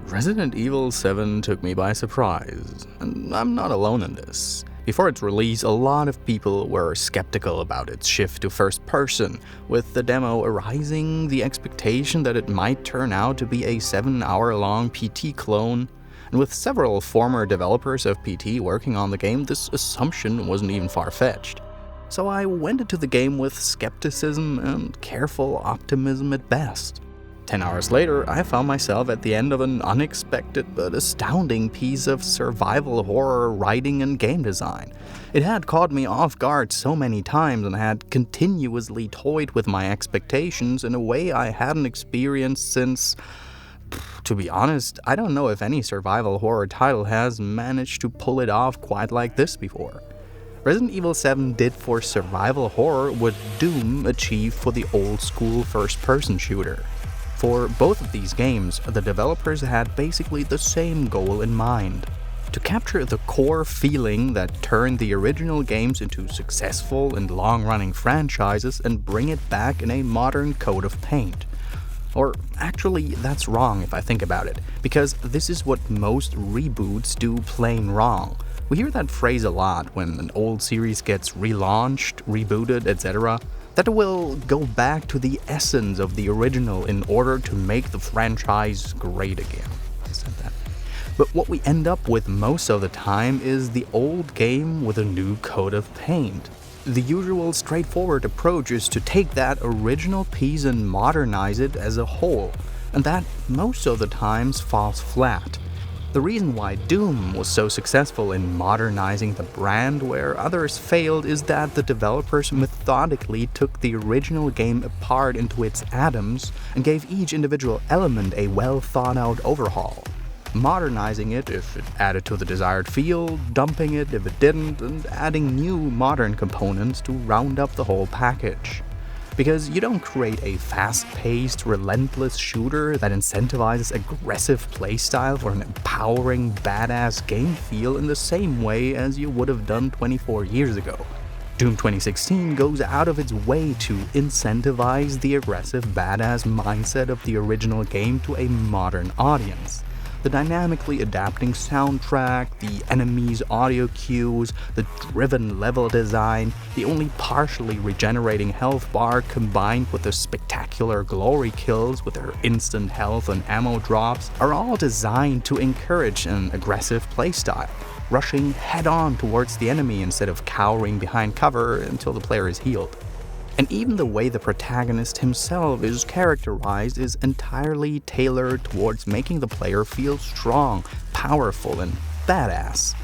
Resident Evil 7 took me by surprise, and I'm not alone in this. Before its release, a lot of people were skeptical about its shift to first person, with the demo arising the expectation that it might turn out to be a 7-hour-long PT clone. And with several former developers of PT working on the game, this assumption wasn't even far-fetched. So I went into the game with skepticism and careful optimism at best. 10 hours later, I found myself at the end of an unexpected but astounding piece of survival horror writing and game design. It had caught me off guard so many times and had continuously toyed with my expectations in a way I hadn't experienced since... To be honest, I don't know if any survival horror title has managed to pull it off quite like this before. Resident Evil 7 did for survival horror what Doom achieved for the old-school first-person shooter. For both of these games, the developers had basically the same goal in mind: to capture the core feeling that turned the original games into successful and long-running franchises and bring it back in a modern coat of paint. Or actually, that's wrong if I think about it, because this is what most reboots do plain wrong. We hear that phrase a lot when an old series gets relaunched, rebooted, etc., that it will go back to the essence of the original in order to make the franchise great again. I said that. But what we end up with most of the time is the old game with a new coat of paint. The usual straightforward approach is to take that original piece and modernize it as a whole, and that most of the times falls flat. The reason why Doom was so successful in modernizing the brand where others failed is that the developers methodically took the original game apart into its atoms and gave each individual element a well-thought-out overhaul. Modernizing it if it added to the desired feel, dumping it if it didn't, and adding new modern components to round up the whole package. Because you don't create a fast-paced, relentless shooter that incentivizes aggressive playstyle for an empowering, badass game feel in the same way as you would have done 24 years ago. Doom 2016 goes out of its way to incentivize the aggressive, badass mindset of the original game to a modern audience. The dynamically adapting soundtrack, the enemies' audio cues, the driven level design, the only partially regenerating health bar combined with the spectacular glory kills with their instant health and ammo drops are all designed to encourage an aggressive playstyle, rushing head-on towards the enemy instead of cowering behind cover until the player is healed. And even the way the protagonist himself is characterized is entirely tailored towards making the player feel strong, powerful, and badass.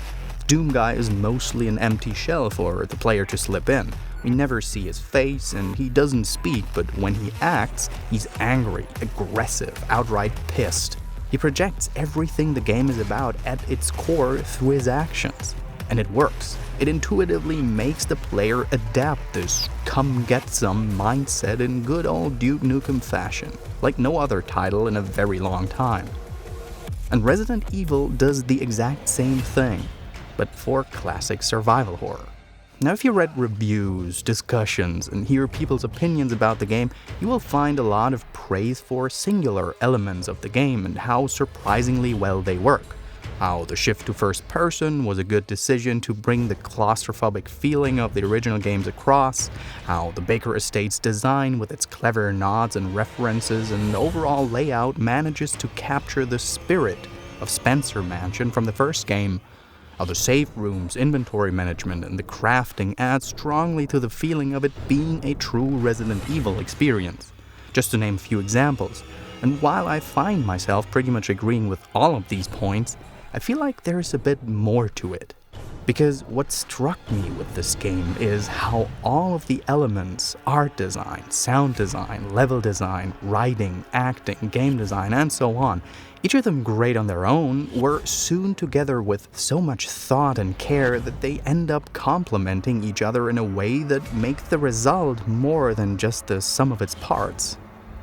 Doom Guy is mostly an empty shell for the player to slip in. We never see his face, and he doesn't speak, but when he acts, he's angry, aggressive, outright pissed. He projects everything the game is about at its core through his actions. And it works. It intuitively makes the player adapt this come-get-some mindset in good old Duke Nukem fashion, like no other title in a very long time. And Resident Evil does the exact same thing, but for classic survival horror. Now, if you read reviews, discussions, and hear people's opinions about the game, you will find a lot of praise for singular elements of the game and how surprisingly well they work. How the shift to first person was a good decision to bring the claustrophobic feeling of the original games across, how the Baker Estate's design with its clever nods and references and overall layout manages to capture the spirit of Spencer Mansion from the first game, how the save rooms, inventory management, and the crafting add strongly to the feeling of it being a true Resident Evil experience, just to name a few examples. And while I find myself pretty much agreeing with all of these points, I feel like there's a bit more to it. Because what struck me with this game is how all of the elements, art design, sound design, level design, writing, acting, game design, and so on, each of them great on their own, were sewn together with so much thought and care that they end up complementing each other in a way that makes the result more than just the sum of its parts.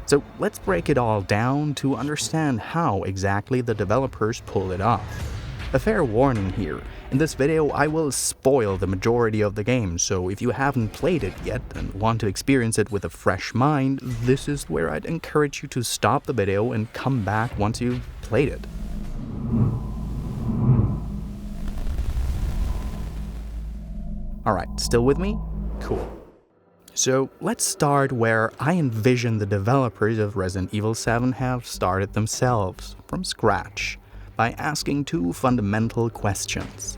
So let's break it all down to understand how exactly the developers pull it off. A fair warning here, in this video I will spoil the majority of the game, so if you haven't played it yet and want to experience it with a fresh mind, this is where I'd encourage you to stop the video and come back once you've played it. Alright, still with me? Cool. So let's start where I envision the developers of Resident Evil 7 have started themselves, from scratch, by asking two fundamental questions.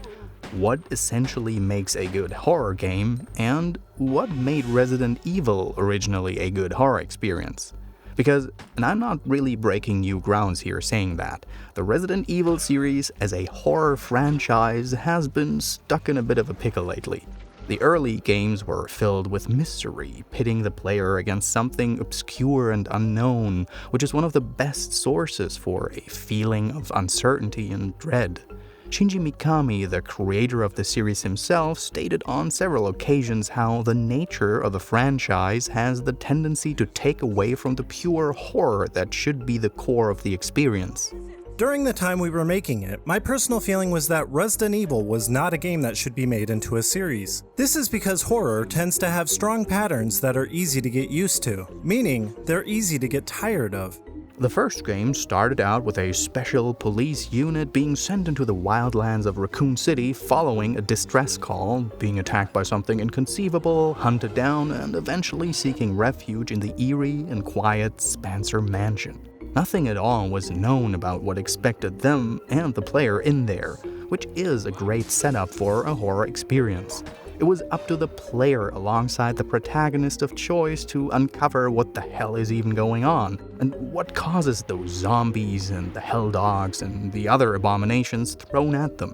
What essentially makes a good horror game, and what made Resident Evil originally a good horror experience? Because, and I'm not really breaking new grounds here saying that, the Resident Evil series as a horror franchise has been stuck in a bit of a pickle lately. The early games were filled with mystery, pitting the player against something obscure and unknown, which is one of the best sources for a feeling of uncertainty and dread. Shinji Mikami, the creator of the series himself, stated on several occasions how the nature of the franchise has the tendency to take away from the pure horror that should be the core of the experience. During the time we were making it, my personal feeling was that Resident Evil was not a game that should be made into a series. This is because horror tends to have strong patterns that are easy to get used to, meaning they're easy to get tired of. The first game started out with a special police unit being sent into the wildlands of Raccoon City following a distress call, being attacked by something inconceivable, hunted down, and eventually seeking refuge in the eerie and quiet Spencer Mansion. Nothing at all was known about what expected them and the player in there, which is a great setup for a horror experience. It was up to the player alongside the protagonist of choice to uncover what the hell is even going on, and what causes those zombies and the hell dogs and the other abominations thrown at them.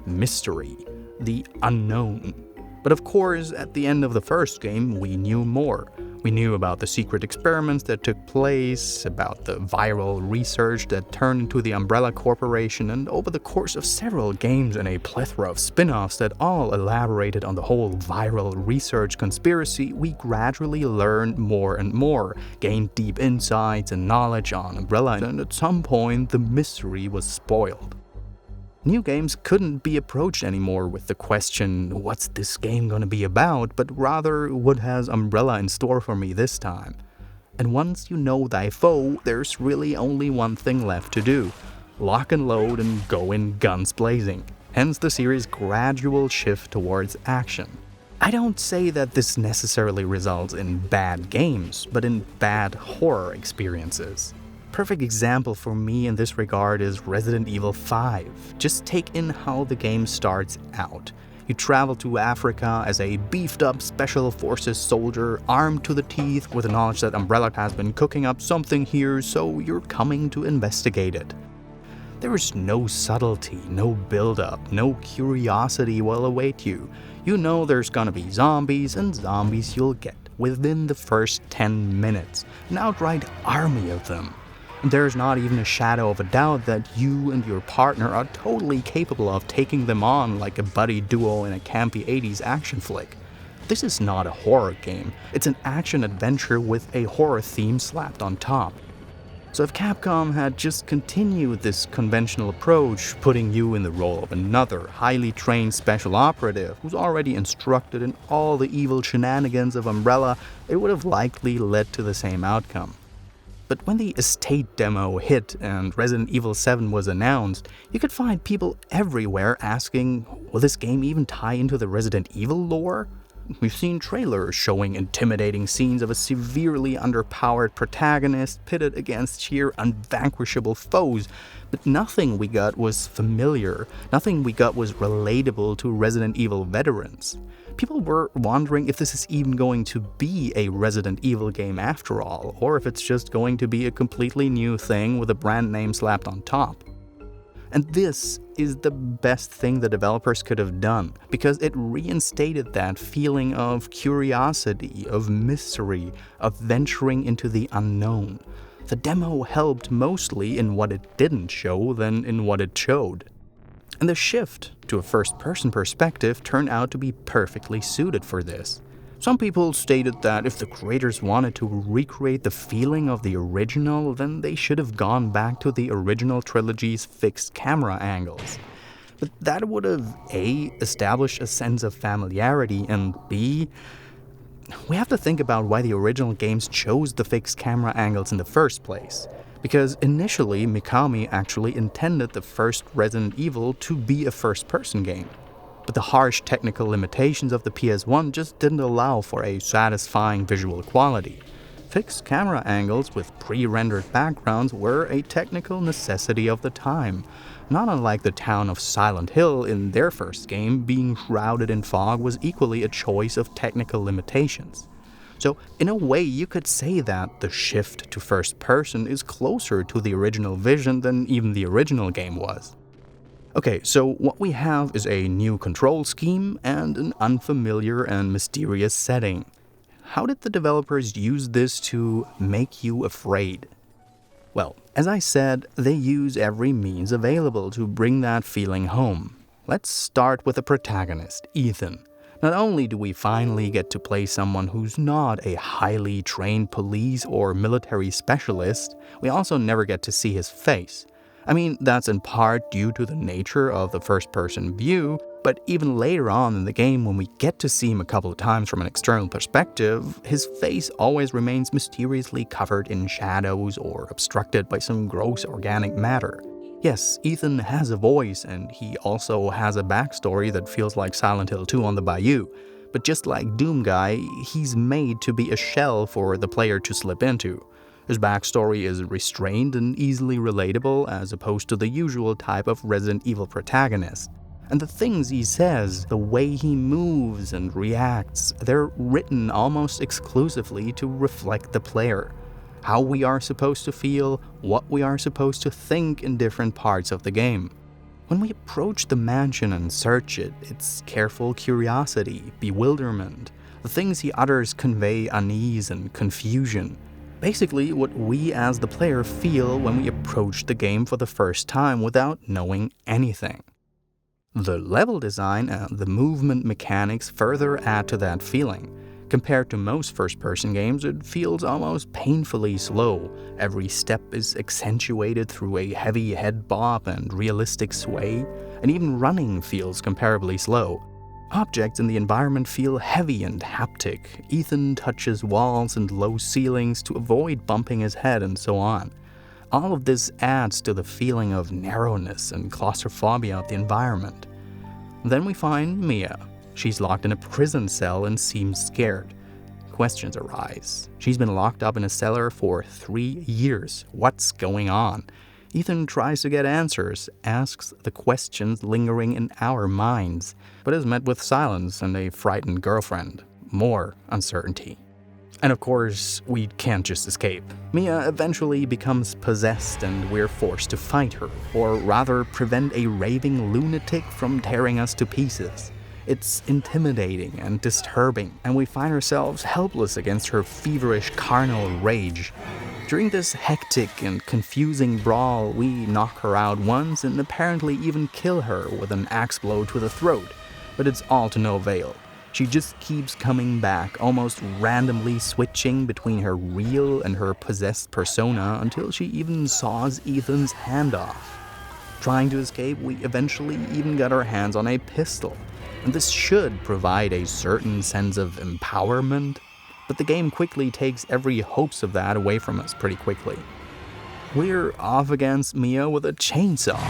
Mystery. The unknown. But of course, at the end of the first game, we knew more. We knew about the secret experiments that took place, about the viral research that turned into the Umbrella Corporation, and over the course of several games and a plethora of spin-offs that all elaborated on the whole viral research conspiracy, we gradually learned more and more, gained deep insights and knowledge on Umbrella, and at some point the mystery was spoiled. New games couldn't be approached anymore with the question, what's this game gonna be about, but rather, what has Umbrella in store for me this time? And once you know thy foe, there's really only one thing left to do. Lock and load and go in guns blazing. Hence the series' gradual shift towards action. I don't say that this necessarily results in bad games, but in bad horror experiences. Perfect example for me in this regard is Resident Evil 5. Just take in how the game starts out. You travel to Africa as a beefed-up Special Forces soldier, armed to the teeth with the knowledge that Umbrella has been cooking up something here, so you're coming to investigate it. There is no subtlety, no build-up, no curiosity will await you. You know there's gonna be zombies, and zombies you'll get within the first 10 minutes. An outright army of them. There's not even a shadow of a doubt that you and your partner are totally capable of taking them on like a buddy duo in a campy 80s action flick. This is not a horror game, it's an action-adventure with a horror theme slapped on top. So if Capcom had just continued this conventional approach, putting you in the role of another highly trained special operative who's already instructed in all the evil shenanigans of Umbrella, it would have likely led to the same outcome. But when the estate demo hit and Resident Evil 7 was announced, you could find people everywhere asking, will this game even tie into the Resident Evil lore? We've seen trailers showing intimidating scenes of a severely underpowered protagonist pitted against sheer unvanquishable foes, but nothing we got was familiar, nothing we got was relatable to Resident Evil veterans. People were wondering if this is even going to be a Resident Evil game after all, or if it's just going to be a completely new thing with a brand name slapped on top. And this is the best thing the developers could have done, because it reinstated that feeling of curiosity, of mystery, of venturing into the unknown. The demo helped mostly in what it didn't show than in what it showed. And the shift to a first-person perspective turned out to be perfectly suited for this. Some people stated that if the creators wanted to recreate the feeling of the original, then they should have gone back to the original trilogy's fixed camera angles. But that would have A, established a sense of familiarity, and B, we have to think about why the original games chose the fixed camera angles in the first place. Because initially, Mikami actually intended the first Resident Evil to be a first-person game. But the harsh technical limitations of the PS1 just didn't allow for a satisfying visual quality. Fixed camera angles with pre-rendered backgrounds were a technical necessity of the time, not unlike the town of Silent Hill in their first game. Being shrouded in fog was equally a choice of technical limitations. So, in a way, you could say that the shift to first person is closer to the original vision than even the original game was. Okay, so what we have is a new control scheme and an unfamiliar and mysterious setting. How did the developers use this to make you afraid? Well, as I said, they use every means available to bring that feeling home. Let's start with the protagonist, Ethan. Not only do we finally get to play someone who's not a highly trained police or military specialist, we also never get to see his face. I mean, that's in part due to the nature of the first-person view, but even later on in the game when we get to see him a couple of times from an external perspective, his face always remains mysteriously covered in shadows or obstructed by some gross organic matter. Yes, Ethan has a voice, and he also has a backstory that feels like Silent Hill 2 on the Bayou. But just like Doom Guy, he's made to be a shell for the player to slip into. His backstory is restrained and easily relatable as opposed to the usual type of Resident Evil protagonist. And the things he says, the way he moves and reacts, they're written almost exclusively to reflect the player. How we are supposed to feel, what we are supposed to think in different parts of the game. When we approach the mansion and search it, it's careful curiosity, bewilderment. The things he utters convey unease and confusion. Basically, what we as the player feel when we approach the game for the first time without knowing anything. The level design and the movement mechanics further add to that feeling. Compared to most first-person games, it feels almost painfully slow. Every step is accentuated through a heavy head bob and realistic sway, and even running feels comparably slow. Objects in the environment feel heavy and haptic. Ethan touches walls and low ceilings to avoid bumping his head and so on. All of this adds to the feeling of narrowness and claustrophobia of the environment. Then we find Mia. She's locked in a prison cell and seems scared. Questions arise. She's been locked up in a cellar for 3 years. What's going on? Ethan tries to get answers, asks the questions lingering in our minds, but is met with silence and a frightened girlfriend. More uncertainty. And of course, we can't just escape. Mia eventually becomes possessed and we're forced to fight her, or rather prevent a raving lunatic from tearing us to pieces. It's intimidating and disturbing, and we find ourselves helpless against her feverish carnal rage. During this hectic and confusing brawl, we knock her out once and apparently even kill her with an axe blow to the throat, but it's all to no avail. She just keeps coming back, almost randomly switching between her real and her possessed persona until she even saws Ethan's hand off. Trying to escape, we eventually even got our hands on a pistol, and this should provide a certain sense of empowerment, but the game quickly takes every hopes of that away from us pretty quickly. We're off against Mia with a chainsaw.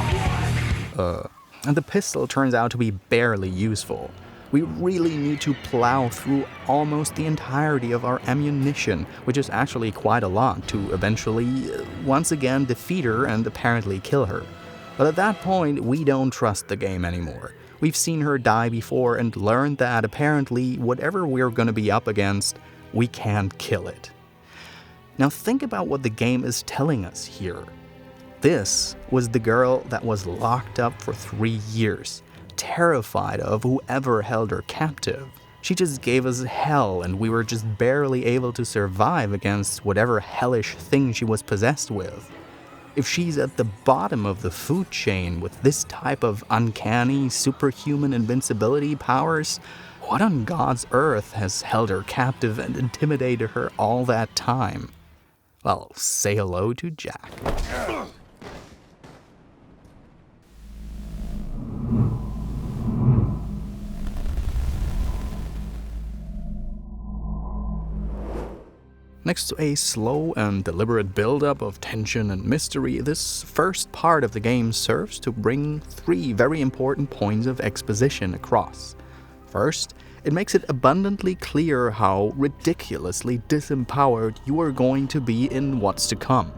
And the pistol turns out to be barely useful. We really need to plow through almost the entirety of our ammunition, which is actually quite a lot, to eventually, once again, defeat her and apparently kill her. But at that point, we don't trust the game anymore. We've seen her die before and learned that apparently, whatever we're gonna be up against, we can't kill it. Now think about what the game is telling us here. This was the girl that was locked up for 3 years, terrified of whoever held her captive. She just gave us hell and we were just barely able to survive against whatever hellish thing she was possessed with. If she's at the bottom of the food chain with this type of uncanny, superhuman invincibility powers, what on God's earth has held her captive and intimidated her all that time? Well, say hello to Jack. Next to a slow and deliberate build-up of tension and mystery, this first part of the game serves to bring 3 very important points of exposition across. First, it makes it abundantly clear how ridiculously disempowered you are going to be in what's to come.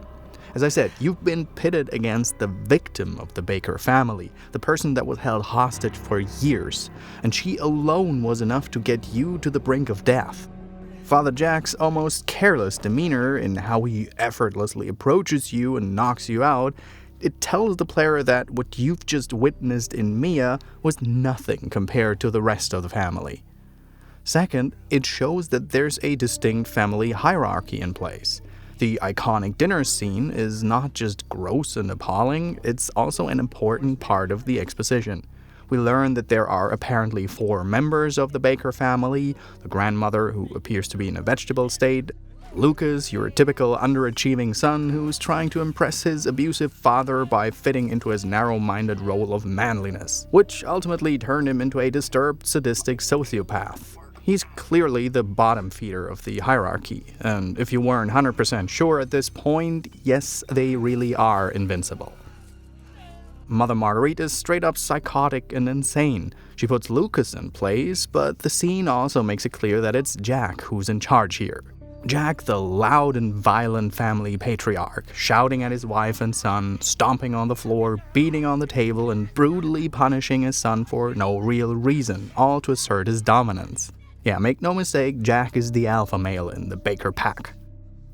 As I said, you've been pitted against the victim of the Baker family, the person that was held hostage for years, and she alone was enough to get you to the brink of death. Father Jack's almost careless demeanor in how he effortlessly approaches you and knocks you out, it tells the player that what you've just witnessed in Mia was nothing compared to the rest of the family. Second, it shows that there's a distinct family hierarchy in place. The iconic dinner scene is not just gross and appalling, it's also an important part of the exposition. We learn that there are apparently 4 members of the Baker family: the grandmother, who appears to be in a vegetable state, Lucas, your typical underachieving son who's trying to impress his abusive father by fitting into his narrow-minded role of manliness, which ultimately turned him into a disturbed, sadistic sociopath. He's clearly the bottom feeder of the hierarchy, and if you weren't 100% sure at this point, yes, they really are invincible. Mother Marguerite is straight up psychotic and insane. She puts Lucas in place, but the scene also makes it clear that it's Jack who's in charge here. Jack, the loud and violent family patriarch, shouting at his wife and son, stomping on the floor, beating on the table, and brutally punishing his son for no real reason, all to assert his dominance. Yeah, make no mistake, Jack is the alpha male in the Baker pack.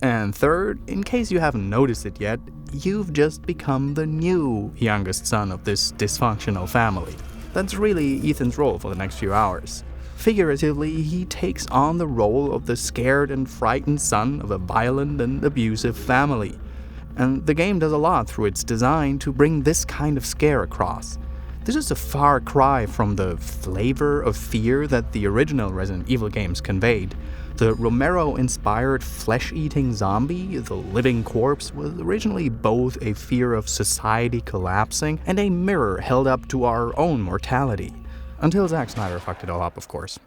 And third, in case you haven't noticed it yet, you've just become the new youngest son of this dysfunctional family. That's really Ethan's role for the next few hours. Figuratively, he takes on the role of the scared and frightened son of a violent and abusive family. And the game does a lot through its design to bring this kind of scare across. This is a far cry from the flavor of fear that the original Resident Evil games conveyed. The Romero-inspired flesh-eating zombie, the living corpse, was originally both a fear of society collapsing and a mirror held up to our own mortality. Until Zack Snyder fucked it all up, of course.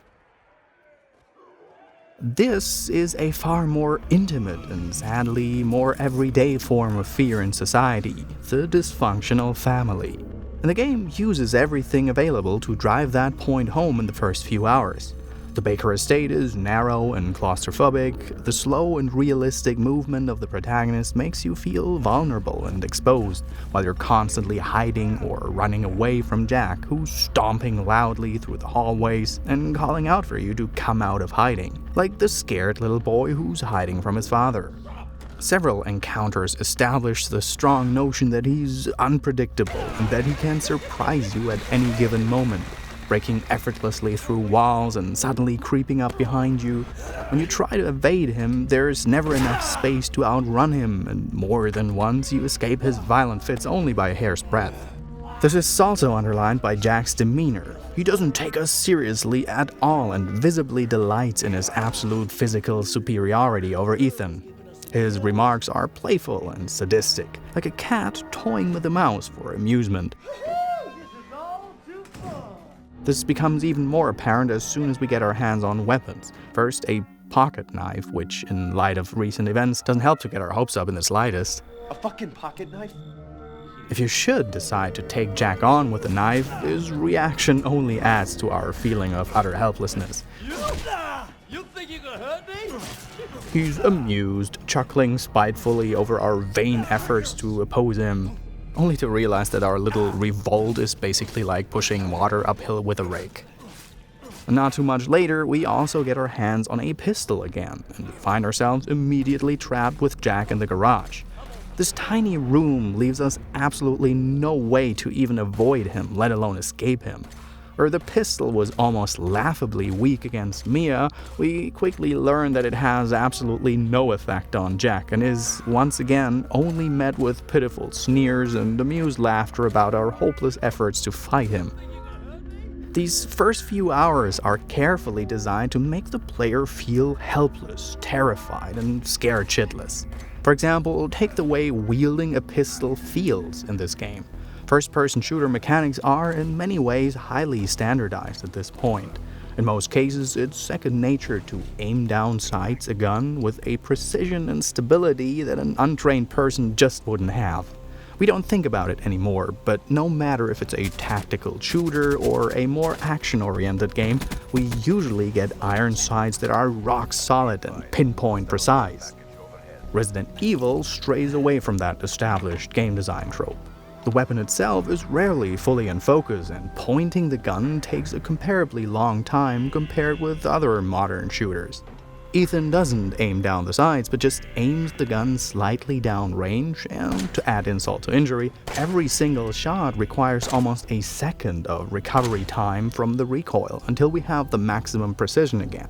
This is a far more intimate and sadly more everyday form of fear in society, the dysfunctional family. And the game uses everything available to drive that point home in the first few hours. The Baker estate is narrow and claustrophobic. The slow and realistic movement of the protagonist makes you feel vulnerable and exposed, while you're constantly hiding or running away from Jack, who's stomping loudly through the hallways and calling out for you to come out of hiding, like the scared little boy who's hiding from his father. Several encounters establish the strong notion that he's unpredictable and that he can surprise you at any given moment, breaking effortlessly through walls and suddenly creeping up behind you. When you try to evade him, there's never enough space to outrun him, and more than once you escape his violent fits only by a hair's breadth. This is also underlined by Jack's demeanor. He doesn't take us seriously at all and visibly delights in his absolute physical superiority over Ethan. His remarks are playful and sadistic, like a cat toying with a mouse for amusement. This becomes even more apparent as soon as we get our hands on weapons. First, a pocket knife, which, in light of recent events, doesn't help to get our hopes up in the slightest. A fucking pocket knife? If you should decide to take Jack on with a knife, his reaction only adds to our feeling of utter helplessness. You think you can hurt me? He's amused, chuckling spitefully over our vain efforts to oppose him, only to realize that our little revolt is basically like pushing water uphill with a rake. Not too much later, we also get our hands on a pistol again, and we find ourselves immediately trapped with Jack in the garage. This tiny room leaves us absolutely no way to even avoid him, let alone escape him. Where the pistol was almost laughably weak against Mia, we quickly learn that it has absolutely no effect on Jack and is, once again, only met with pitiful sneers and amused laughter about our hopeless efforts to fight him. These first few hours are carefully designed to make the player feel helpless, terrified, and scared shitless. For example, take the way wielding a pistol feels in this game. First-person shooter mechanics are, in many ways, highly standardized at this point. In most cases, it's second nature to aim down sights a gun with a precision and stability that an untrained person just wouldn't have. We don't think about it anymore, but no matter if it's a tactical shooter or a more action-oriented game, we usually get iron sights that are rock solid and pinpoint precise. Resident Evil strays away from that established game design trope. The weapon itself is rarely fully in focus, and pointing the gun takes a comparably long time compared with other modern shooters. Ethan doesn't aim down the sights, but just aims the gun slightly down range, and to add insult to injury, every single shot requires almost a second of recovery time from the recoil until we have the maximum precision again.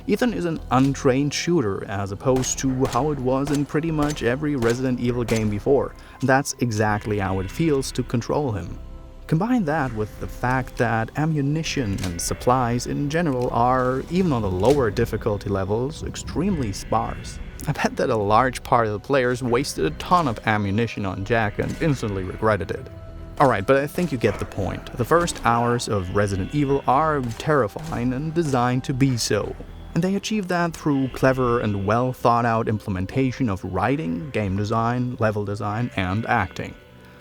Ethan is an untrained shooter as opposed to how it was in pretty much every Resident Evil game before, and that's exactly how it feels to control him. Combine that with the fact that ammunition and supplies in general are, even on the lower difficulty levels, extremely sparse. I bet that a large part of the players wasted a ton of ammunition on Jack and instantly regretted it. Alright, but I think you get the point. The first hours of Resident Evil are terrifying and designed to be so. And they achieve that through clever and well thought out implementation of writing, game design, level design, and acting.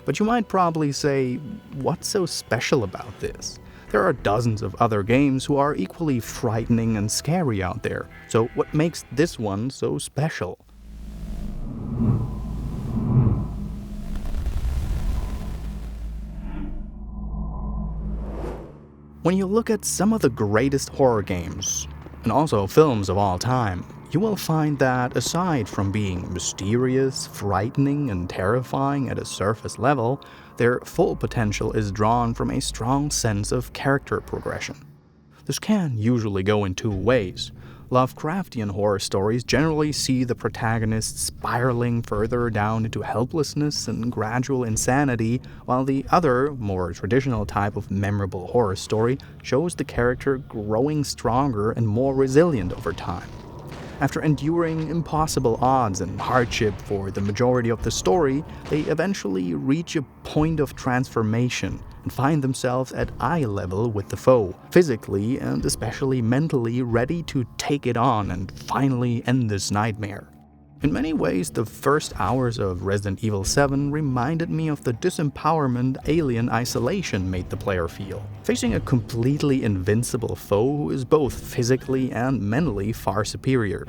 But you might probably say, what's so special about this? There are dozens of other games who are equally frightening and scary out there, so what makes this one so special? When you look at some of the greatest horror games, and also films of all time, you will find that aside from being mysterious, frightening, and terrifying at a surface level, their full potential is drawn from a strong sense of character progression. This can usually go in two ways. Lovecraftian horror stories generally see the protagonist spiraling further down into helplessness and gradual insanity, while the other, more traditional type of memorable horror story shows the character growing stronger and more resilient over time. After enduring impossible odds and hardship for the majority of the story, they eventually reach a point of transformation and find themselves at eye level with the foe, physically and especially mentally ready to take it on and finally end this nightmare. In many ways, the first hours of Resident Evil 7 reminded me of the disempowerment alien isolation made the player feel, facing a completely invincible foe who is both physically and mentally far superior.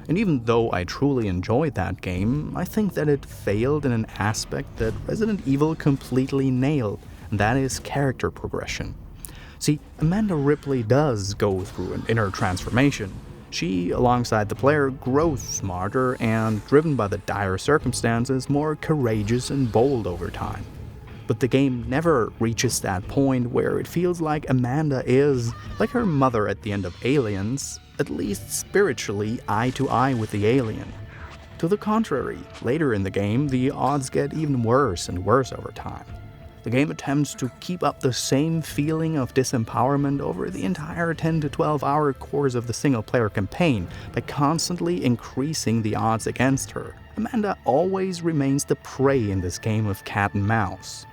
And even though I truly enjoyed that game, I think that it failed in an aspect that Resident Evil completely nailed, and that is character progression. See, Amanda Ripley does go through an inner transformation. She, alongside the player, grows smarter and, driven by the dire circumstances, more courageous and bold over time. But the game never reaches that point where it feels like Amanda is, like her mother at the end of Aliens, at least spiritually eye to eye with the alien. To the contrary, later in the game, the odds get even worse and worse over time. The game attempts to keep up the same feeling of disempowerment over the entire 10 to 12 hour course of the single-player campaign by constantly increasing the odds against her. Amanda always remains the prey in this game of cat and mouse.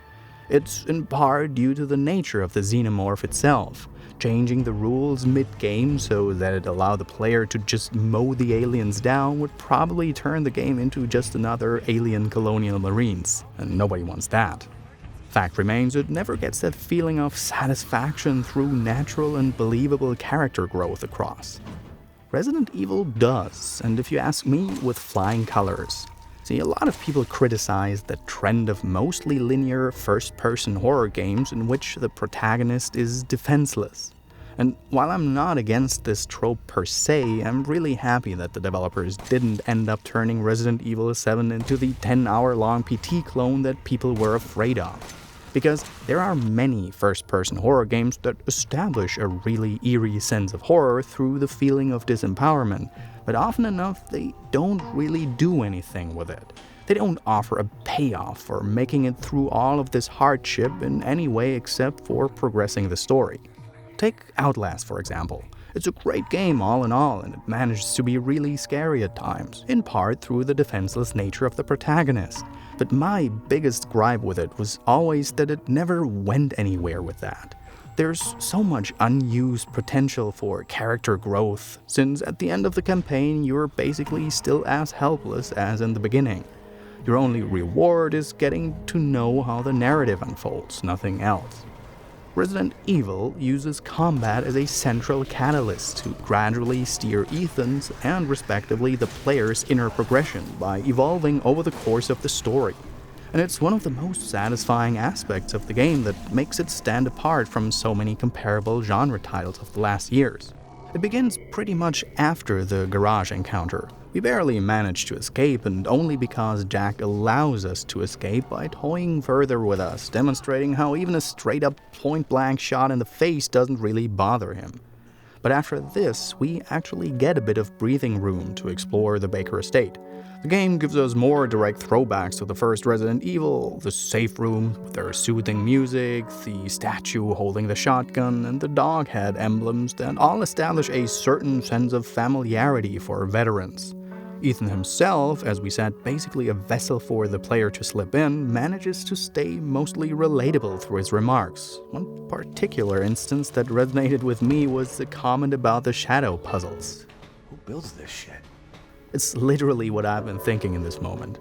It's in part due to the nature of the xenomorph itself, changing the rules mid-game so that it allowed the player to just mow the aliens down would probably turn the game into just another alien colonial marines, and nobody wants that. Fact remains, it never gets that feeling of satisfaction through natural and believable character growth across. Resident Evil does, and if you ask me, with flying colors. See, a lot of people criticize the trend of mostly linear first-person horror games in which the protagonist is defenseless. And while I'm not against this trope per se, I'm really happy that the developers didn't end up turning Resident Evil 7 into the 10-hour-long PT clone that people were afraid of. Because there are many first-person horror games that establish a really eerie sense of horror through the feeling of disempowerment, but often enough they don't really do anything with it. They don't offer a payoff for making it through all of this hardship in any way except for progressing the story. Take Outlast, for example. It's a great game all in all, and it manages to be really scary at times, in part through the defenseless nature of the protagonist. But my biggest gripe with it was always that it never went anywhere with that. There's so much unused potential for character growth, since at the end of the campaign you're basically still as helpless as in the beginning. Your only reward is getting to know how the narrative unfolds, nothing else. Resident Evil uses combat as a central catalyst to gradually steer Ethan's and respectively the player's inner progression by evolving over the course of the story. And it's one of the most satisfying aspects of the game that makes it stand apart from so many comparable genre titles of the last years. It begins pretty much after the garage encounter. We barely manage to escape, and only because Jack allows us to escape by toying further with us, demonstrating how even a straight-up point-blank shot in the face doesn't really bother him. But after this, we actually get a bit of breathing room to explore the Baker estate. The game gives us more direct throwbacks to the first Resident Evil, the safe room with their soothing music, the statue holding the shotgun, and the dog head emblems that all establish a certain sense of familiarity for veterans. Ethan himself, as we said, basically a vessel for the player to slip in, manages to stay mostly relatable through his remarks. One particular instance that resonated with me was the comment about the shadow puzzles. Who builds this shit? It's literally what I've been thinking in this moment.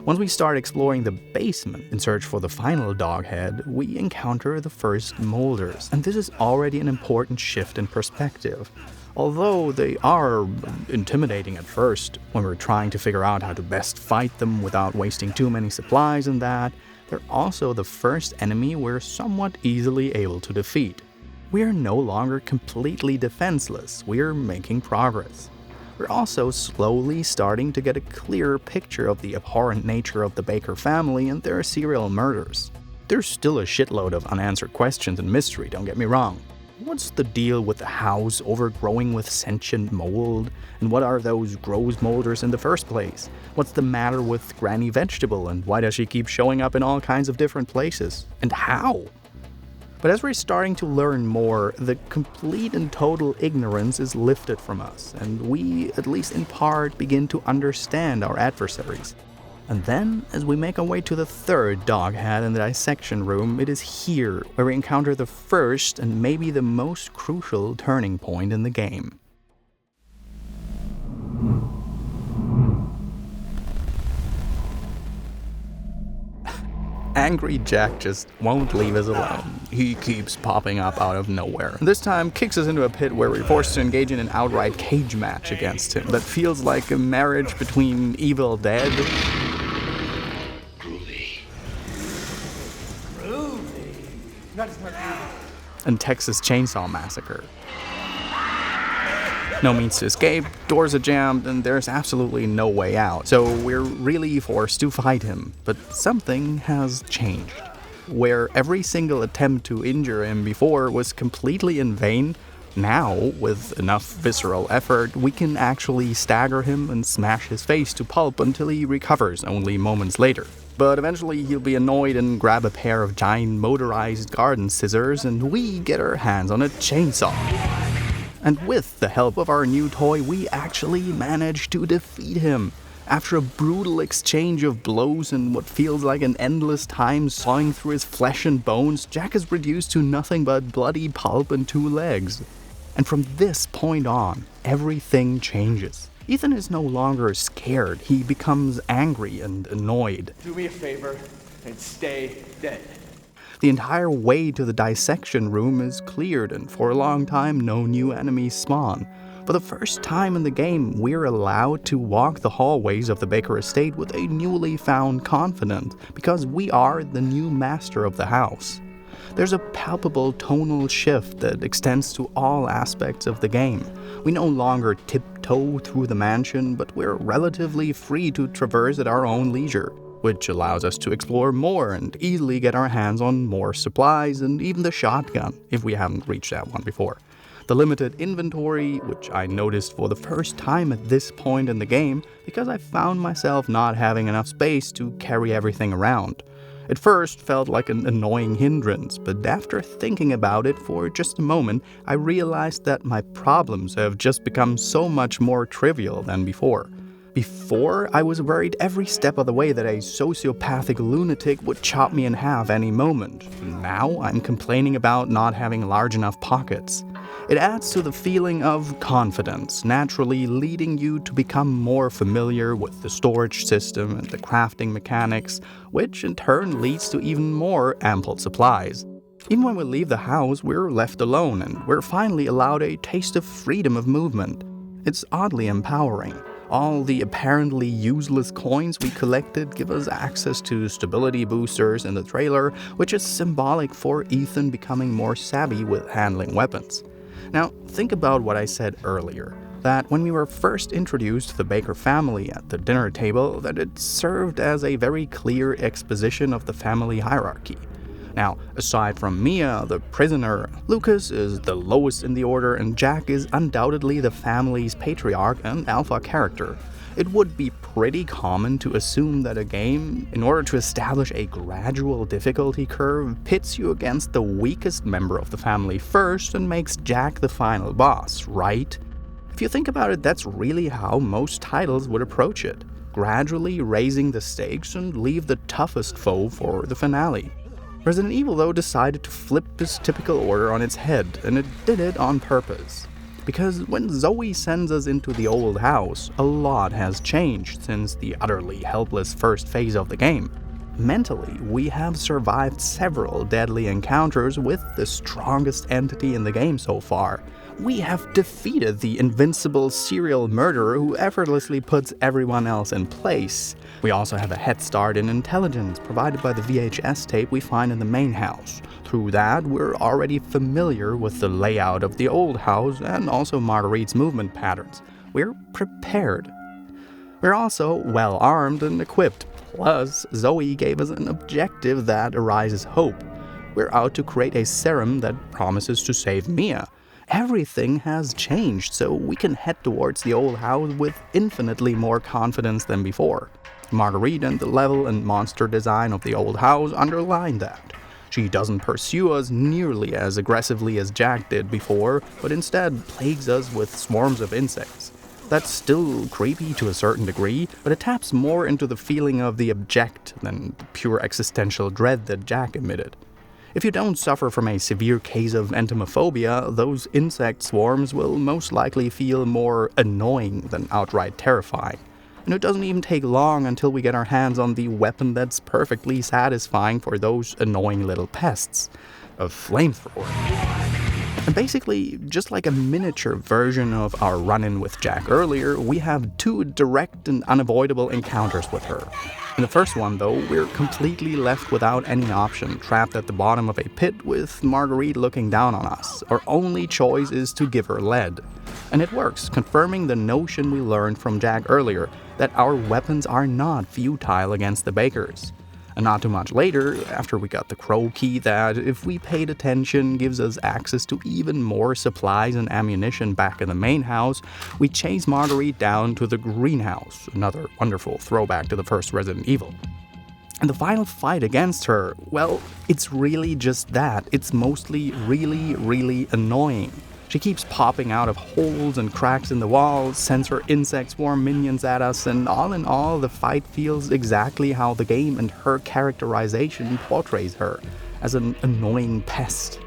Once we start exploring the basement in search for the final dog head, we encounter the first molders, and this is already an important shift in perspective. Although they are intimidating at first, when we're trying to figure out how to best fight them without wasting too many supplies and that, they're also the first enemy we're somewhat easily able to defeat. We are no longer completely defenseless, we're making progress. We're also slowly starting to get a clearer picture of the abhorrent nature of the Baker family and their serial murders. There's still a shitload of unanswered questions and mystery, don't get me wrong. What's the deal with the house overgrowing with sentient mold? And what are those gross molders in the first place? What's the matter with Granny Vegetable, and why does she keep showing up in all kinds of different places? And how? But as we're starting to learn more, the complete and total ignorance is lifted from us, and we, at least in part, begin to understand our adversaries. And then, as we make our way to the third dog head in the dissection room, it is here where we encounter the first and maybe the most crucial turning point in the game. Angry Jack just won't leave us alone. He keeps popping up out of nowhere. This time kicks us into a pit where we're forced to engage in an outright cage match against him that feels like a marriage between Evil Dead and Texas Chainsaw Massacre. No means to escape, doors are jammed, and there's absolutely no way out, so we're really forced to fight him. But something has changed. Where every single attempt to injure him before was completely in vain, now, with enough visceral effort, we can actually stagger him and smash his face to pulp until he recovers only moments later. But eventually he'll be annoyed and grab a pair of giant motorized garden scissors, and we get our hands on a chainsaw. And with the help of our new toy, we actually manage to defeat him. After a brutal exchange of blows and what feels like an endless time sawing through his flesh and bones, Jack is reduced to nothing but bloody pulp and 2 legs. And from this point on, everything changes. Ethan is no longer scared, he becomes angry and annoyed. Do me a favor and stay dead. The entire way to the dissection room is cleared, and for a long time no new enemies spawn. For the first time in the game, we're allowed to walk the hallways of the Baker estate with a newly found confidence, because we are the new master of the house. There's a palpable tonal shift that extends to all aspects of the game. We no longer tiptoe through the mansion, but we're relatively free to traverse at our own leisure, which allows us to explore more and easily get our hands on more supplies and even the shotgun, if we haven't reached that one before. The limited inventory, which I noticed for the first time at this point in the game, because I found myself not having enough space to carry everything around. At first felt like an annoying hindrance, but after thinking about it for just a moment, I realized that my problems have just become so much more trivial than before. Before, I was worried every step of the way that a sociopathic lunatic would chop me in half any moment. Now, I'm complaining about not having large enough pockets. It adds to the feeling of confidence, naturally leading you to become more familiar with the storage system and the crafting mechanics, which in turn leads to even more ample supplies. Even when we leave the house, we're left alone and we're finally allowed a taste of freedom of movement. It's oddly empowering. All the apparently useless coins we collected give us access to stability boosters in the trailer, which is symbolic for Ethan becoming more savvy with handling weapons. Now, think about what I said earlier, that when we were first introduced to the Baker family at the dinner table, that it served as a very clear exposition of the family hierarchy. Now, aside from Mia, the prisoner, Lucas is the lowest in the order and Jack is undoubtedly the family's patriarch and alpha character. It would be pretty common to assume that a game, in order to establish a gradual difficulty curve, pits you against the weakest member of the family first and makes Jack the final boss, right? If you think about it, that's really how most titles would approach it, gradually raising the stakes and leave the toughest foe for the finale. Resident Evil, though, decided to flip this typical order on its head, and it did it on purpose. Because when Zoe sends us into the old house, a lot has changed since the utterly helpless first phase of the game. Mentally, we have survived several deadly encounters with the strongest entity in the game so far. We have defeated the invincible serial murderer who effortlessly puts everyone else in place. We also have a head start in intelligence provided by the VHS tape we find in the main house. Through that, we're already familiar with the layout of the old house and also Marguerite's movement patterns. We're prepared. We're also well armed and equipped. Plus, Zoe gave us an objective that arises hope. We're out to create a serum that promises to save Mia. Everything has changed, so we can head towards the old house with infinitely more confidence than before. Marguerite and the level and monster design of the old house underline that. She doesn't pursue us nearly as aggressively as Jack did before, but instead plagues us with swarms of insects. That's still creepy to a certain degree, but it taps more into the feeling of the abject than the pure existential dread that Jack emitted. If you don't suffer from a severe case of entomophobia, those insect swarms will most likely feel more annoying than outright terrifying. And it doesn't even take long until we get our hands on the weapon that's perfectly satisfying for those annoying little pests: a flamethrower. And basically, just like a miniature version of our run-in with Jack earlier, we have two direct and unavoidable encounters with her. In the first one, though, we're completely left without any option, trapped at the bottom of a pit with Marguerite looking down on us. Our only choice is to give her lead. And it works, confirming the notion we learned from Jack earlier, that our weapons are not futile against the Bakers. And not too much later, after we got the crow key that, if we paid attention, gives us access to even more supplies and ammunition back in the main house, we chase Marguerite down to the greenhouse, another wonderful throwback to the first Resident Evil. And the final fight against her, well, it's really just that. It's mostly really annoying. She keeps popping out of holes and cracks in the walls, sends her insect swarm minions at us, and all in all, the fight feels exactly how the game and her characterization portrays her, as an annoying pest.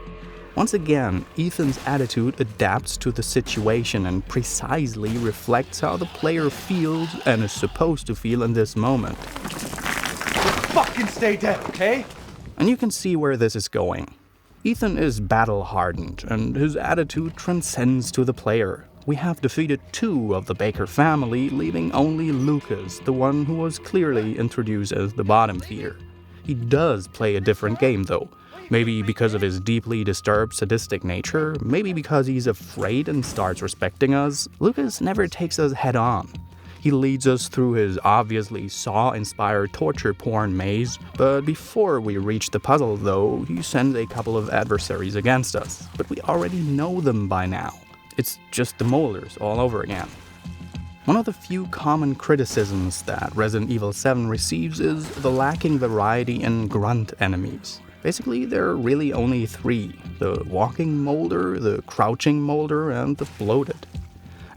Once again, Ethan's attitude adapts to the situation and precisely reflects how the player feels and is supposed to feel in this moment. Just fucking stay dead, okay? And you can see where this is going. Ethan is battle-hardened, and his attitude transcends to the player. We have defeated two of the Baker family, leaving only Lucas, the one who was clearly introduced as the bottom feeder. He does play a different game, though. Maybe because of his deeply disturbed sadistic nature, maybe because he's afraid and starts respecting us, Lucas never takes us head-on. He leads us through his obviously Saw-inspired torture porn maze, but before we reach the puzzle though, he sends a couple of adversaries against us, but we already know them by now. It's just the molars all over again. One of the few common criticisms that Resident Evil 7 receives is the lacking variety in grunt enemies. Basically, there are really only three: the walking molder, the crouching molder, and the bloated.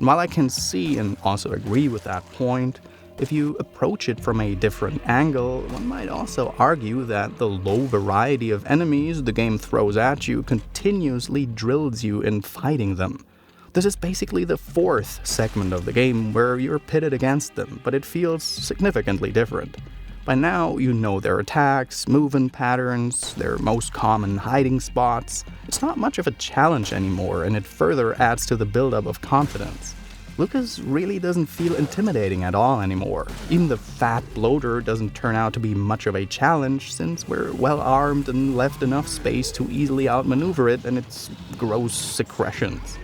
And while I can see and also agree with that point, if you approach it from a different angle, one might also argue that the low variety of enemies the game throws at you continuously drills you in fighting them. This is basically the fourth segment of the game where you're pitted against them, but it feels significantly different. By now, you know their attacks, movement patterns, their most common hiding spots. It's not much of a challenge anymore, and it further adds to the buildup of confidence. Lucas really doesn't feel intimidating at all anymore. Even the fat bloater doesn't turn out to be much of a challenge, since we're well armed and left enough space to easily outmaneuver it and its gross secretions.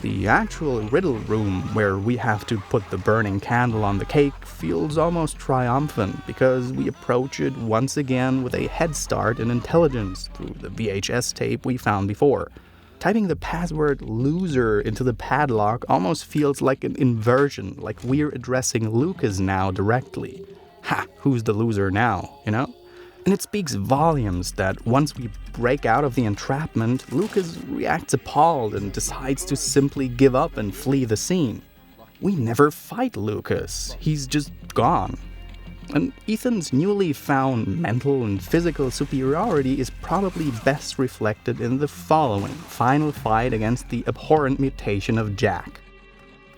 The actual riddle room, where we have to put the burning candle on the cake, feels almost triumphant because we approach it once again with a head start in intelligence through the VHS tape we found before. Typing the password loser into the padlock almost feels like an inversion, like we're addressing Lucas now directly. Ha, who's the loser now, you know? And it speaks volumes that once we break out of the entrapment, Lucas reacts appalled and decides to simply give up and flee the scene. We never fight Lucas, he's just gone. And Ethan's newly found mental and physical superiority is probably best reflected in the following final fight against the abhorrent mutation of Jack.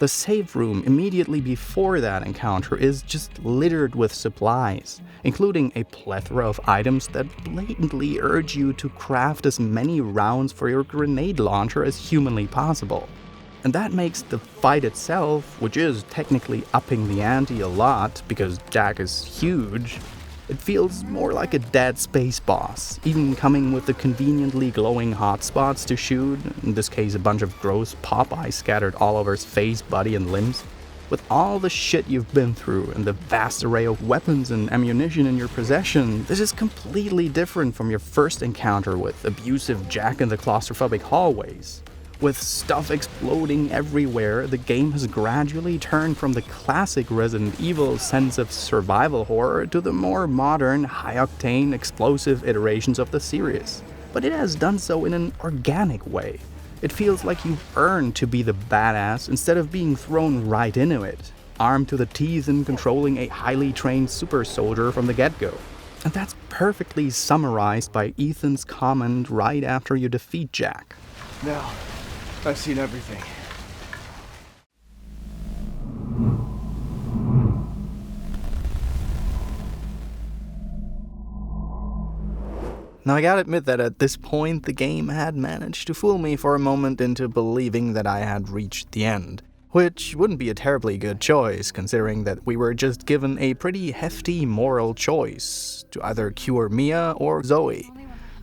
The save room immediately before that encounter is just littered with supplies, including a plethora of items that blatantly urge you to craft as many rounds for your grenade launcher as humanly possible. And that makes the fight itself, which is technically upping the ante a lot because Jack is huge, it feels more like a Dead Space boss, even coming with the conveniently glowing hotspots to shoot, in this case a bunch of gross Popeye scattered all over his face, body, and limbs. With all the shit you've been through and the vast array of weapons and ammunition in your possession, this is completely different from your first encounter with abusive Jack in the claustrophobic hallways. With stuff exploding everywhere, the game has gradually turned from the classic Resident Evil sense of survival horror to the more modern, high-octane, explosive iterations of the series. But it has done so in an organic way. It feels like you've earned to be the badass instead of being thrown right into it, armed to the teeth and controlling a highly trained super soldier from the get-go. And that's perfectly summarized by Ethan's comment right after you defeat Jack. Now, I've seen everything. Now I gotta admit that at this point the game had managed to fool me for a moment into believing that I had reached the end, which wouldn't be a terribly good choice considering that we were just given a pretty hefty moral choice to either cure Mia or Zoe.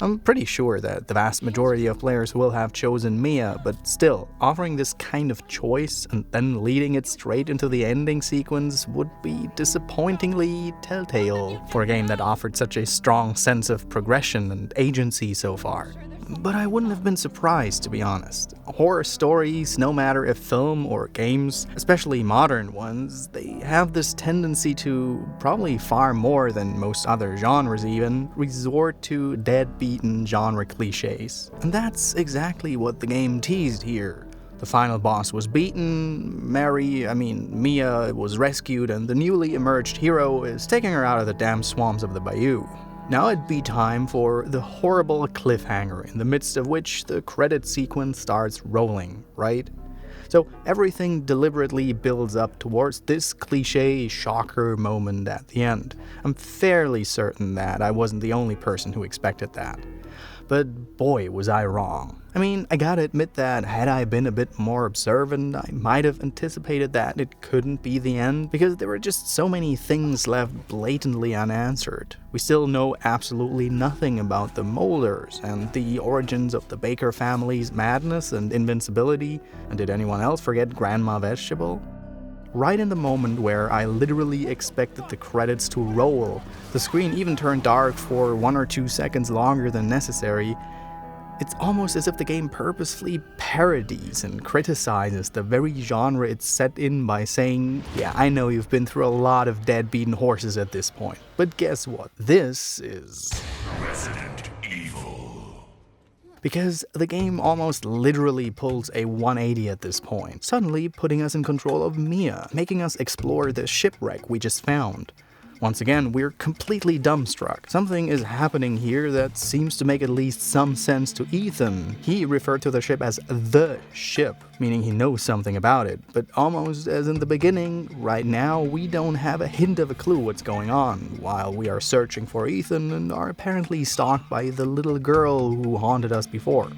I'm pretty sure that the vast majority of players will have chosen Mia, but still, offering this kind of choice and then leading it straight into the ending sequence would be disappointingly telltale for a game that offered such a strong sense of progression and agency so far. But I wouldn't have been surprised, to be honest. Horror stories, no matter if film or games, especially modern ones, they have this tendency to, probably far more than most other genres even, resort to dead-beaten genre cliches. And that's exactly what the game teased here. The final boss was beaten, Mia was rescued, and the newly emerged hero is taking her out of the damn swamps of the bayou. Now it'd be time for the horrible cliffhanger in the midst of which the credit sequence starts rolling, right? So everything deliberately builds up towards this cliché shocker moment at the end. I'm fairly certain that I wasn't the only person who expected that. But boy, was I wrong. I gotta admit that had I been a bit more observant, I might have anticipated that it couldn't be the end, because there were just so many things left blatantly unanswered. We still know absolutely nothing about the Molders, and the origins of the Baker family's madness and invincibility, and did anyone else forget Grandma Vegetable? Right in the moment where I literally expected the credits to roll, the screen even turned dark for 1 or 2 seconds longer than necessary. It's almost as if the game purposefully parodies and criticizes the very genre it's set in by saying, yeah, I know you've been through a lot of dead-beaten horses at this point, but guess what? This is... Resident Evil. because the game almost literally pulls a 180 at this point, suddenly putting us in control of Mia, making us explore the shipwreck we just found. Once again, we're completely dumbstruck. Something is happening here that seems to make at least some sense to Ethan. He referred to the ship as the ship, meaning he knows something about it. But almost as in the beginning, right now we don't have a hint of a clue what's going on, while we are searching for Ethan and are apparently stalked by the little girl who haunted us before.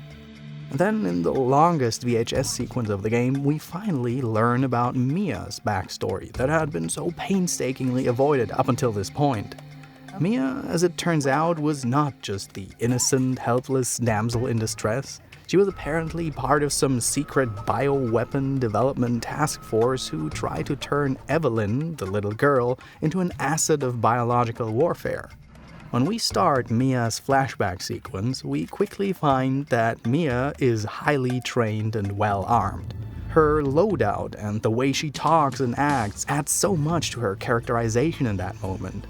Then, in the longest VHS sequence of the game, we finally learn about Mia's backstory that had been so painstakingly avoided up until this point. Mia, as it turns out, was not just the innocent, helpless damsel in distress. She was apparently part of some secret bioweapon development task force who tried to turn Evelyn, the little girl, into an asset of biological warfare. When we start Mia's flashback sequence, we quickly find that Mia is highly trained and well armed. Her loadout and the way she talks and acts adds so much to her characterization in that moment.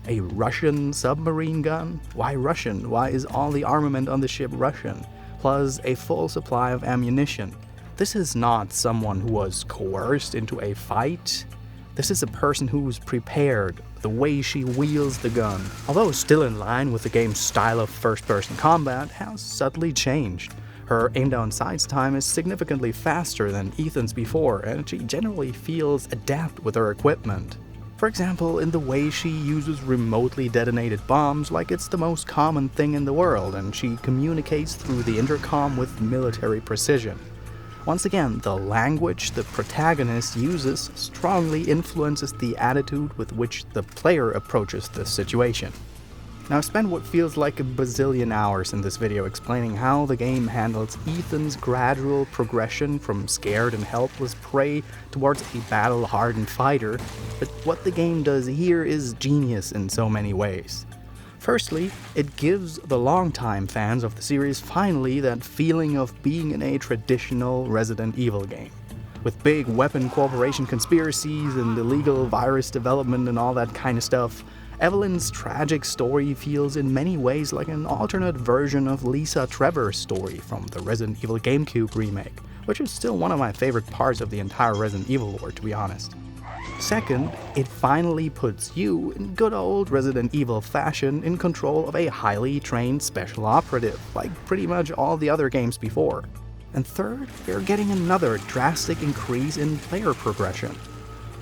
A Russian submarine gun? Why Russian? Why is all the armament on the ship Russian? Plus a full supply of ammunition. This is not someone who was coerced into a fight. This is a person who's prepared. The way she wields the gun, although still in line with the game's style of first-person combat, has subtly changed. Her aim-down sights time is significantly faster than Ethan's before, and she generally feels adept with her equipment. For example, in the way she uses remotely detonated bombs like it's the most common thing in the world, and she communicates through the intercom with military precision. Once again, the language the protagonist uses strongly influences the attitude with which the player approaches the situation. Now, I spent what feels like a bazillion hours in this video explaining how the game handles Ethan's gradual progression from scared and helpless prey towards a battle-hardened fighter, but what the game does here is genius in so many ways. Firstly, it gives the longtime fans of the series finally that feeling of being in a traditional Resident Evil game. With big weapon cooperation conspiracies and illegal virus development and all that kind of stuff, Evelyn's tragic story feels in many ways like an alternate version of Lisa Trevor's story from the Resident Evil GameCube remake, which is still one of my favorite parts of the entire Resident Evil lore, to be honest. Second, it finally puts you, in good old Resident Evil fashion, in control of a highly trained special operative, like pretty much all the other games before. And third, we're getting another drastic increase in player progression.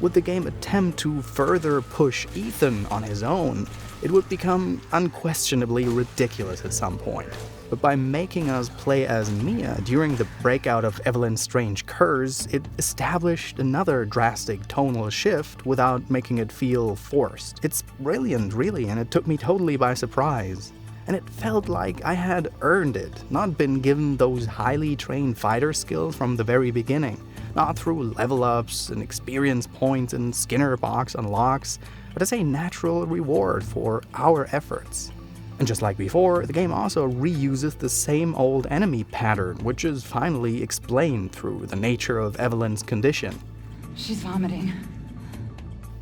Would the game attempt to further push Ethan on his own, it would become unquestionably ridiculous at some point. But by making us play as Mia during the breakout of Evelyn's strange curse, it established another drastic tonal shift without making it feel forced. It's brilliant, really, and it took me totally by surprise. And it felt like I had earned it, not been given those highly trained fighter skills from the very beginning, not through level ups and experience points and Skinner box unlocks, but as a natural reward for our efforts. And just like before, the game also reuses the same old enemy pattern, which is finally explained through the nature of Evelyn's condition. She's vomiting.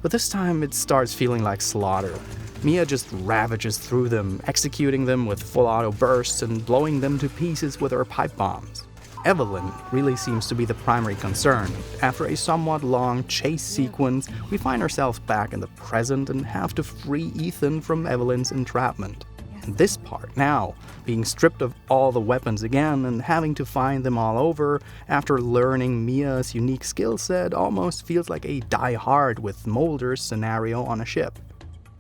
But this time it starts feeling like slaughter. Mia just ravages through them, executing them with full auto bursts and blowing them to pieces with her pipe bombs. Evelyn really seems to be the primary concern. After a somewhat long chase sequence, we find ourselves back in the present and have to free Ethan from Evelyn's entrapment. And this part now, being stripped of all the weapons again and having to find them all over after learning Mia's unique skill set, almost feels like a Die Hard with Molders scenario on a ship.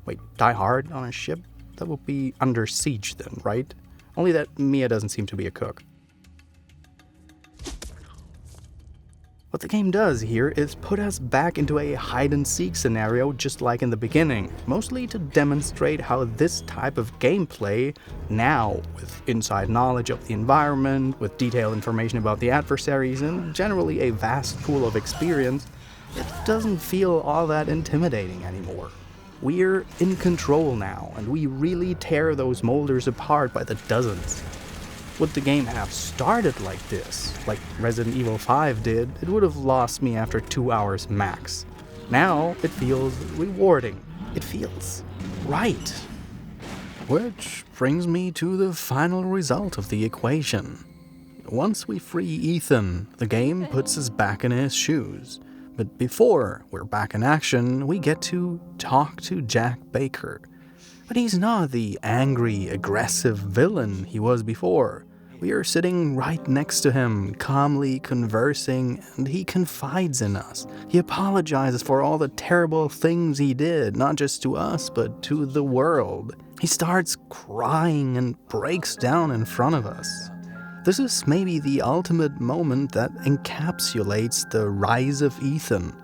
Wait, Die Hard on a ship? That would be Under Siege then, right? Only that Mia doesn't seem to be a cook. What the game does here is put us back into a hide-and-seek scenario just like in the beginning, mostly to demonstrate how this type of gameplay, now with inside knowledge of the environment, with detailed information about the adversaries, and generally a vast pool of experience, it doesn't feel all that intimidating anymore. We're in control now, and we really tear those molders apart by the dozens. Would the game have started like this, like Resident Evil 5 did, it would have lost me after 2 hours max. Now, it feels rewarding. It feels right. Which brings me to the final result of the equation. Once we free Ethan, the game puts us back in his shoes. But before we're back in action, we get to talk to Jack Baker. But he's not the angry, aggressive villain he was before. We are sitting right next to him, calmly conversing, and he confides in us. He apologizes for all the terrible things he did, not just to us, but to the world. He starts crying and breaks down in front of us. This is maybe the ultimate moment that encapsulates the rise of Ethan.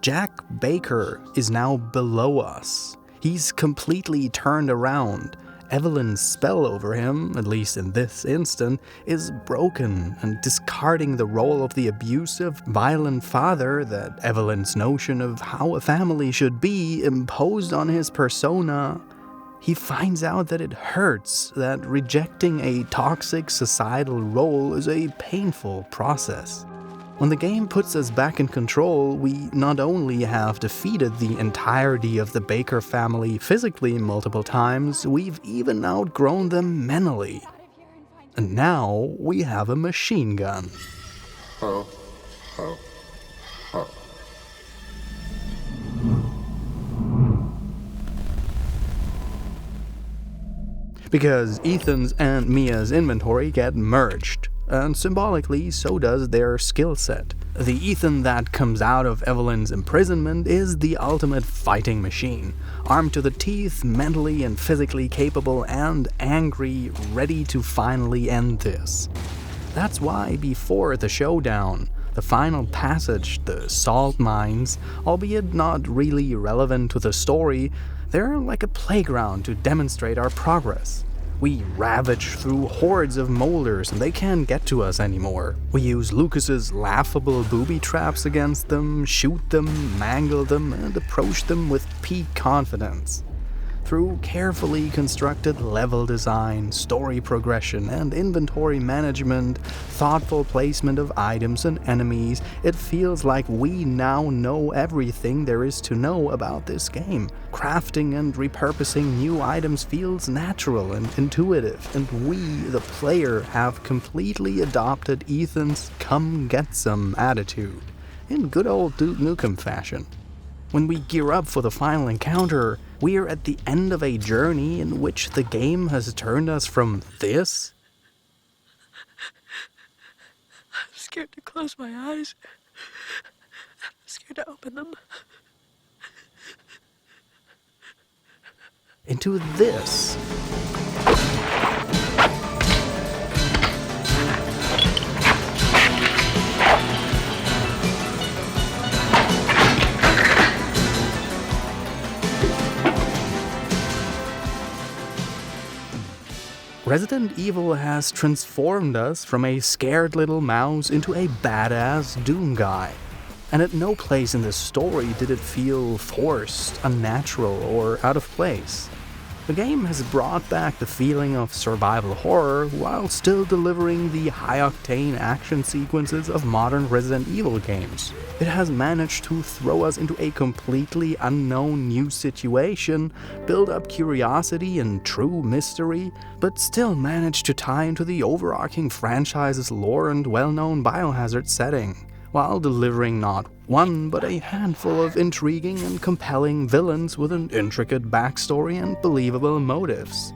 Jack Baker is now below us. He's completely turned around. Evelyn's spell over him, at least in this instant, is broken, and discarding the role of the abusive, violent father that Evelyn's notion of how a family should be imposed on his persona, he finds out that it hurts, that rejecting a toxic societal role is a painful process. When the game puts us back in control, we not only have defeated the entirety of the Baker family physically multiple times, we've even outgrown them mentally. And now we have a machine gun. Because Ethan's and Mia's inventory get merged, and symbolically so does their skill set. The Ethan that comes out of Evelyn's imprisonment is the ultimate fighting machine, armed to the teeth, mentally and physically capable and angry, ready to finally end this. That's why before the showdown, the final passage, the salt mines, albeit not really relevant to the story, they're like a playground to demonstrate our progress. We ravage through hordes of molders and they can't get to us anymore. We use Lucas's laughable booby traps against them, shoot them, mangle them, and approach them with peak confidence. Through carefully constructed level design, story progression, and inventory management, thoughtful placement of items and enemies, it feels like we now know everything there is to know about this game. Crafting and repurposing new items feels natural and intuitive, and we, the player, have completely adopted Ethan's come-get-some attitude, in good old Duke Nukem fashion. When we gear up for the final encounter, we are at the end of a journey in which the game has turned us from this. I'm scared to close my eyes. I'm scared to open them. Into this. Resident Evil has transformed us from a scared little mouse into a badass Doom guy. And at no place in this story did it feel forced, unnatural, or out of place. The game has brought back the feeling of survival horror while still delivering the high-octane action sequences of modern Resident Evil games. It has managed to throw us into a completely unknown new situation, build up curiosity and true mystery, but still managed to tie into the overarching franchise's lore and well-known Biohazard setting, while delivering not one but a handful of intriguing and compelling villains with an intricate backstory and believable motives.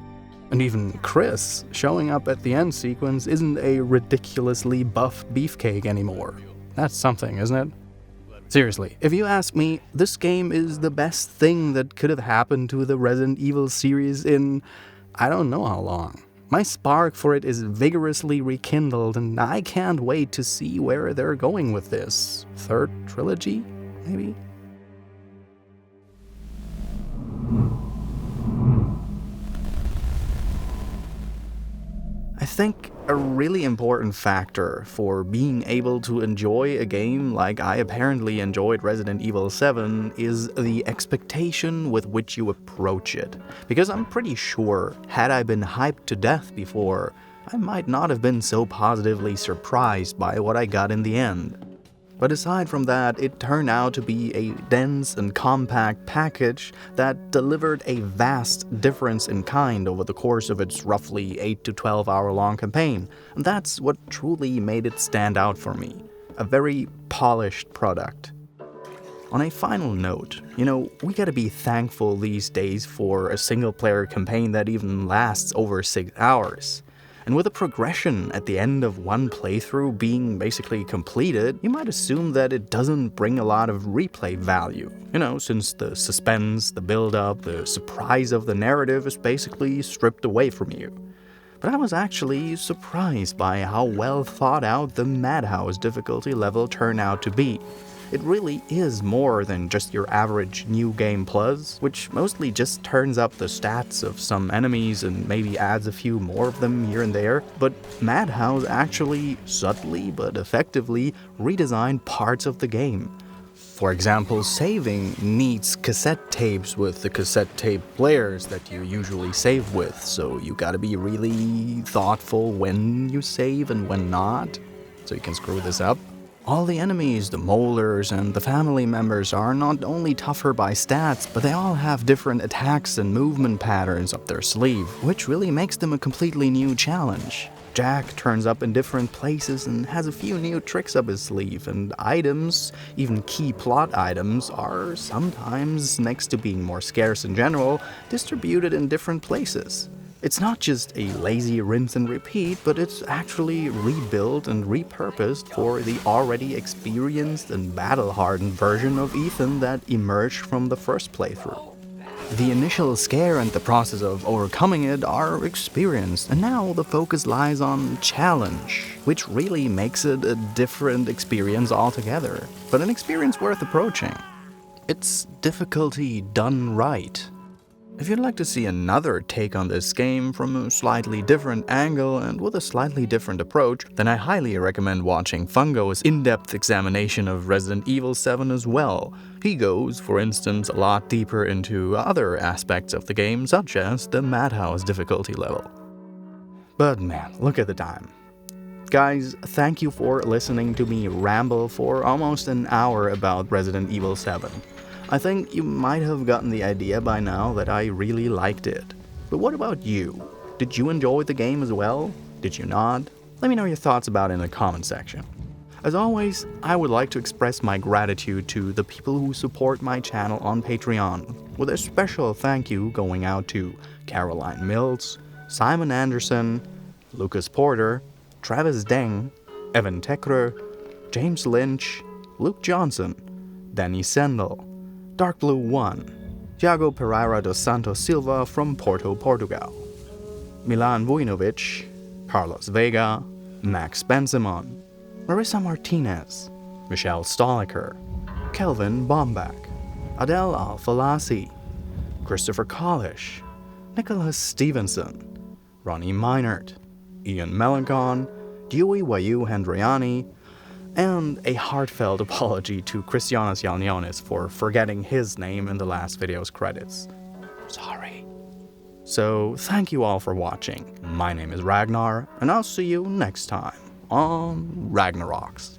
And even Chris showing up at the end sequence isn't a ridiculously buff beefcake anymore. That's something, isn't it? Seriously, if you ask me, this game is the best thing that could have happened to the Resident Evil series in I don't know how long. My spark for it is vigorously rekindled, and I can't wait to see where they're going with this. Third trilogy, maybe? I think a really important factor for being able to enjoy a game like I apparently enjoyed Resident Evil 7 is the expectation with which you approach it. Because I'm pretty sure, had I been hyped to death before, I might not have been so positively surprised by what I got in the end. But aside from that, it turned out to be a dense and compact package that delivered a vast difference in kind over the course of its roughly 8 to 12 hour long campaign, and that's what truly made it stand out for me. A very polished product. On a final note, we gotta be thankful these days for a single player campaign that even lasts over 6 hours. And with a progression at the end of one playthrough being basically completed, you might assume that it doesn't bring a lot of replay value. Since the suspense, the build-up, the surprise of the narrative is basically stripped away from you. But I was actually surprised by how well thought out the Madhouse difficulty level turned out to be. It really is more than just your average New Game Plus, which mostly just turns up the stats of some enemies and maybe adds a few more of them here and there, but Madhouse actually subtly but effectively redesigned parts of the game. For example, saving needs cassette tapes with the cassette tape players that you usually save with, so you gotta be really thoughtful when you save and when not, so you can screw this up. All the enemies, the molars, and the family members are not only tougher by stats, but they all have different attacks and movement patterns up their sleeve, which really makes them a completely new challenge. Jack turns up in different places and has a few new tricks up his sleeve, and items, even key plot items, are sometimes, next to being more scarce in general, distributed in different places. It's not just a lazy rinse and repeat, but it's actually rebuilt and repurposed for the already experienced and battle-hardened version of Ethan that emerged from the first playthrough. The initial scare and the process of overcoming it are experienced, and now the focus lies on challenge, which really makes it a different experience altogether, but an experience worth approaching. It's difficulty done right. If you'd like to see another take on this game from a slightly different angle and with a slightly different approach, then I highly recommend watching Fungo's in-depth examination of Resident Evil 7 as well. He goes, for instance, a lot deeper into other aspects of the game, such as the Madhouse difficulty level. But man, look at the time. Guys, thank you for listening to me ramble for almost an hour about Resident Evil 7. I think you might have gotten the idea by now that I really liked it. But what about you? Did you enjoy the game as well? Did you not? Let me know your thoughts about it in the comment section. As always, I would like to express my gratitude to the people who support my channel on Patreon, with a special thank you going out to Caroline Mills, Simon Anderson, Lucas Porter, Travis Deng, Evan Tekrer, James Lynch, Luke Johnson, Danny Sendel, Dark Blue 1, Thiago Pereira dos Santos Silva from Porto, Portugal, Milan Vujinovic, Carlos Vega, Max Benzimon, Marissa Martinez, Michelle Stoliker, Kelvin Bombach, Adele Al-Falasi, Christopher Collish, Nicholas Stevenson, Ronnie Meinert, Ian Melancon, Dewey Wayu Hendriani, and a heartfelt apology to Christianas Yalnionis for forgetting his name in the last video's credits. Sorry. So, thank you all for watching. My name is Ragnar, and I'll see you next time on RagnarRox.